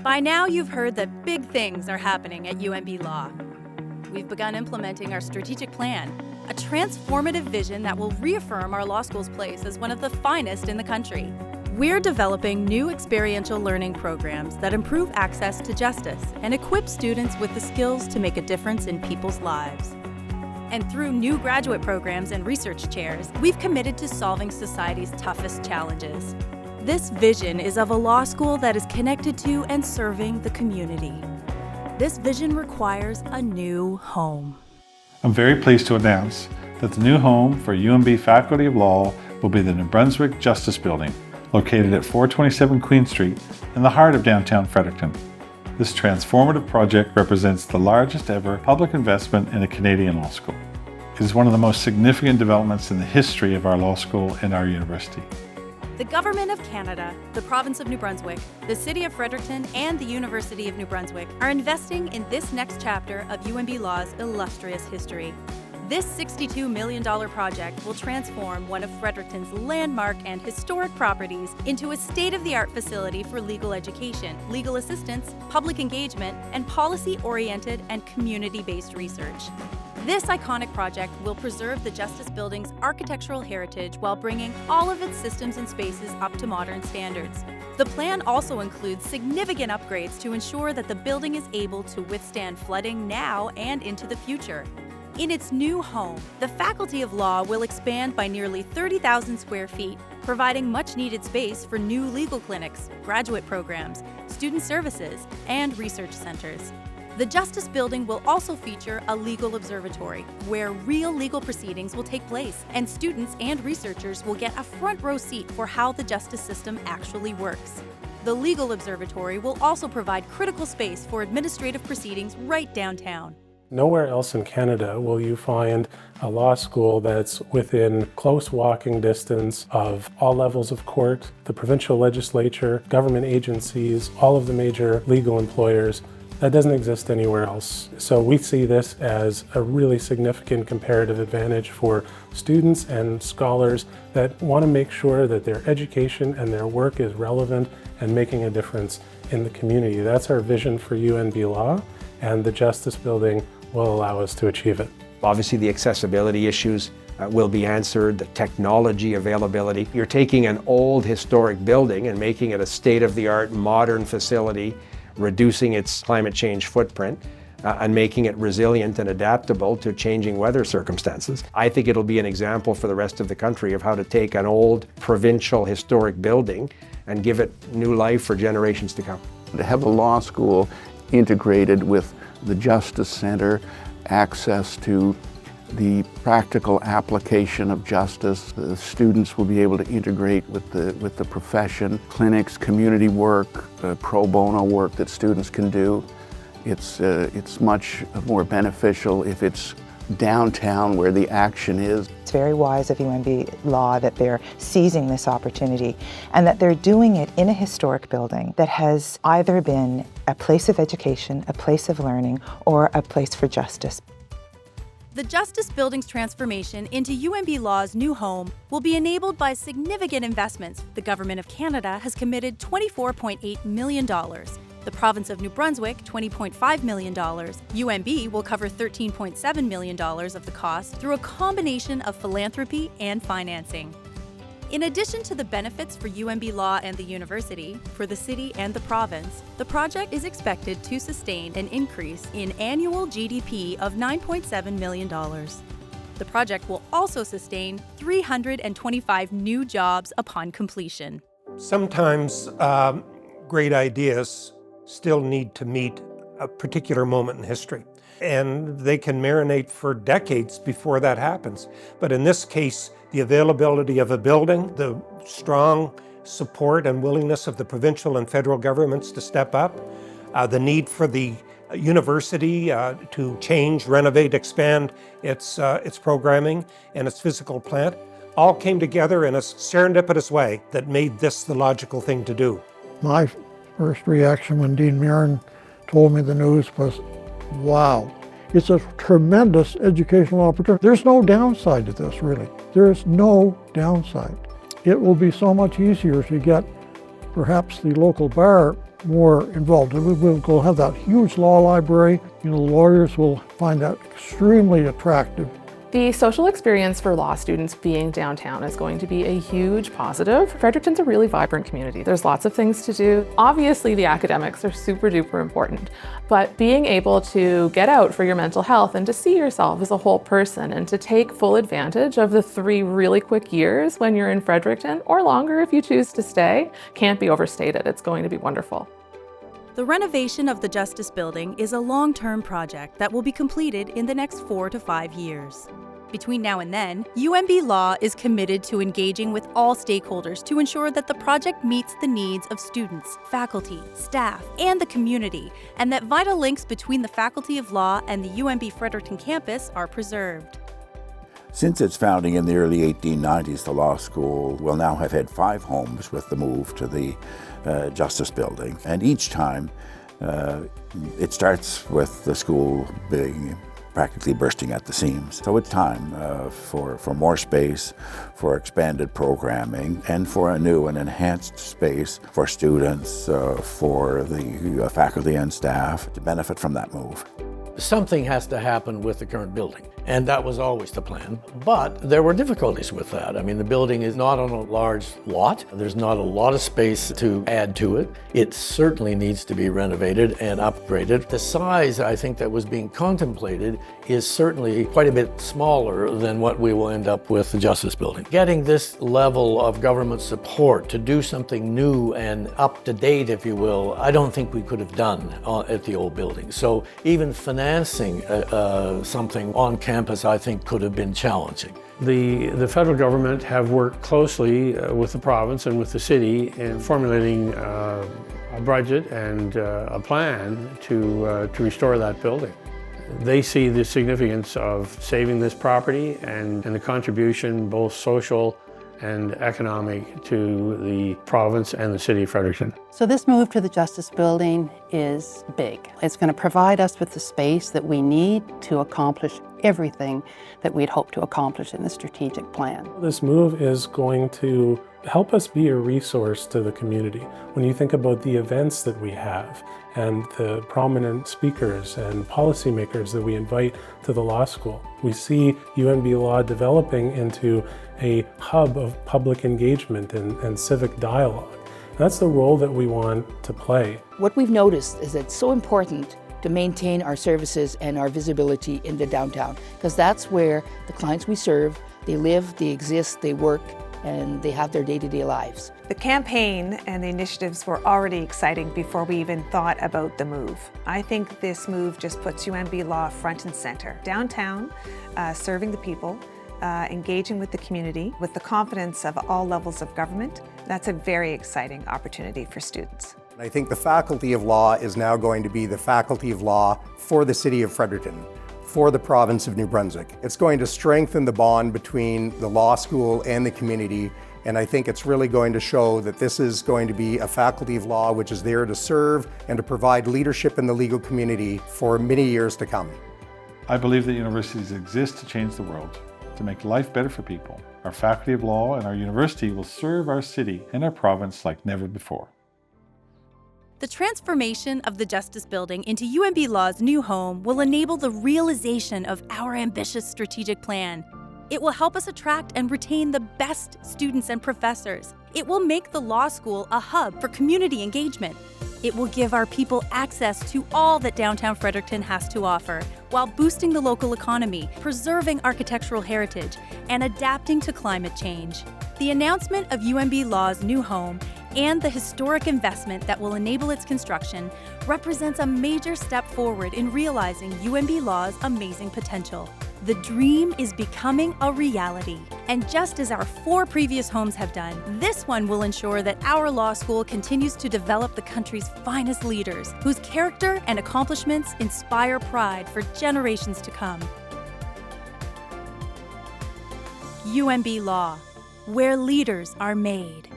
By now, you've heard that big things are happening at UNB Law. We've begun implementing our strategic plan, a transformative vision that will reaffirm our law school's place as one of the finest in the country. We're developing new experiential learning programs that improve access to justice and equip students with the skills to make a difference in people's lives. And through new graduate programs and research chairs, we've committed to solving society's toughest challenges. This vision is of a law school that is connected to and serving the community. This vision requires a new home. I'm very pleased to announce that the new home for UNB Faculty of Law will be the New Brunswick Justice Building, located at 427 Queen Street in the heart of downtown Fredericton. This transformative project represents the largest ever public investment in a Canadian law school. It is one of the most significant developments in the history of our law school and our university. The Government of Canada, the Province of New Brunswick, the City of Fredericton, and the University of New Brunswick are investing in this next chapter of UNB Law's illustrious history. This $62 million project will transform one of Fredericton's landmark and historic properties into a state-of-the-art facility for legal education, legal assistance, public engagement, and policy-oriented and community-based research. This iconic project will preserve the Justice Building's architectural heritage while bringing all of its systems and spaces up to modern standards. The plan also includes significant upgrades to ensure that the building is able to withstand flooding now and into the future. In its new home, the Faculty of Law will expand by nearly 30,000 square feet, providing much-needed space for new legal clinics, graduate programs, student services, and research centers. The Justice Building will also feature a legal observatory, where real legal proceedings will take place, and students and researchers will get a front-row seat for how the justice system actually works. The legal observatory will also provide critical space for administrative proceedings right downtown. Nowhere else in Canada will you find a law school that's within close walking distance of all levels of court, the provincial legislature, government agencies, all of the major legal employers. That doesn't exist anywhere else. So we see this as a really significant comparative advantage for students and scholars that want to make sure that their education and their work is relevant and making a difference in the community. That's our vision for UNB Law, and the Justice Building will allow us to achieve it. Obviously, the accessibility issues will be answered, the technology availability. You're taking an old historic building and making it a state-of-the-art modern facility, reducing its climate change footprint and making it resilient and adaptable to changing weather circumstances. I think it'll be an example for the rest of the country of how to take an old provincial historic building and give it new life for generations to come. To have the law school integrated with the Justice Center, access to the practical application of justice. The students will be able to integrate with the profession, clinics, community work, pro bono work that students can do. It's much more beneficial if it's downtown where the action is. It's very wise of UNB Law that they're seizing this opportunity and that they're doing it in a historic building that has either been a place of education, a place of learning, or a place for justice. The Justice Building's transformation into UNB Law's new home will be enabled by significant investments. The Government of Canada has committed $24.8 million. The Province of New Brunswick, $20.5 million. UNB will cover $13.7 million of the cost through a combination of philanthropy and financing. In addition to the benefits for UNB Law and the university, for the city and the province, the project is expected to sustain an increase in annual GDP of $9.7 million. The project will also sustain 325 new jobs upon completion. Sometimes great ideas still need to meet a particular moment in history, and they can marinate for decades before that happens. But in this case, the availability of a building, the strong support and willingness of the provincial and federal governments to step up, the need for the university to change, renovate, expand its programming and its physical plant, all came together in a serendipitous way that made this the logical thing to do. My first reaction when Dean Mirren told me the news was, wow. It's a tremendous educational opportunity. There's no downside to this, really. There is no downside. It will be so much easier to get perhaps the local bar more involved. And we'll have that huge law library. You know, lawyers will find that extremely attractive. The social experience for law students being downtown is going to be a huge positive. Fredericton's a really vibrant community. There's lots of things to do. Obviously, the academics are super duper important, but being able to get out for your mental health and to see yourself as a whole person and to take full advantage of the 3 really quick years when you're in Fredericton, or longer if you choose to stay, can't be overstated. It's going to be wonderful. The renovation of the Justice Building is a long-term project that will be completed in the next 4 to 5 years. Between now and then, UNB Law is committed to engaging with all stakeholders to ensure that the project meets the needs of students, faculty, staff, and the community, and that vital links between the Faculty of Law and the UNB Fredericton campus are preserved. Since its founding in the early 1890s, the law school will now have had 5 homes with the move to the Justice Building. And each time, it starts with the school being practically bursting at the seams. So it's time for more space, for expanded programming, and for a new and enhanced space for students, for the faculty and staff to benefit from that move. Something has to happen with the current building, and that was always the plan. But there were difficulties with that. I mean, the building is not on a large lot. There's not a lot of space to add to it. It certainly needs to be renovated and upgraded. The size, I think, that was being contemplated is certainly quite a bit smaller than what we will end up with the Justice Building. Getting this level of government support to do something new and up to date, if you will, I don't think we could have done at the old building. So even financing something on campus, I think, could have been challenging. The federal government have worked closely with the province and with the city in formulating a budget and a plan to restore that building. They see the significance of saving this property and the contribution, both social and economic, to the province and the city of Fredericton. So this move to the Justice Building is big. It's going to provide us with the space that we need to accomplish everything that we'd hoped to accomplish in the strategic plan. This move is going to help us be a resource to the community. When you think about the events that we have and the prominent speakers and policymakers that we invite to the law school, we see UNB Law developing into a hub of public engagement and civic dialogue. That's the role that we want to play. What we've noticed is that it's so important to maintain our services and our visibility in the downtown, because that's where the clients we serve, they live, they exist, they work, and they have their day-to-day lives. The campaign and the initiatives were already exciting before we even thought about the move. I think this move just puts UNB Law front and center. Downtown, serving the people, engaging with the community, with the confidence of all levels of government. That's a very exciting opportunity for students. I think the Faculty of Law is now going to be the Faculty of Law for the City of Fredericton, for the province of New Brunswick. It's going to strengthen the bond between the law school and the community, and I think it's really going to show that this is going to be a Faculty of Law which is there to serve and to provide leadership in the legal community for many years to come. I believe that universities exist to change the world, to make life better for people. Our Faculty of Law and our university will serve our city and our province like never before. The transformation of the Justice Building into UNB Law's new home will enable the realization of our ambitious strategic plan. It will help us attract and retain the best students and professors. It will make the law school a hub for community engagement. It will give our people access to all that Downtown Fredericton has to offer, while boosting the local economy, preserving architectural heritage, and adapting to climate change. The announcement of UNB Law's new home and the historic investment that will enable its construction represents a major step forward in realizing UNB Law's amazing potential. The dream is becoming a reality. And just as our 4 previous homes have done, this one will ensure that our law school continues to develop the country's finest leaders, whose character and accomplishments inspire pride for generations to come. UNB Law, where leaders are made.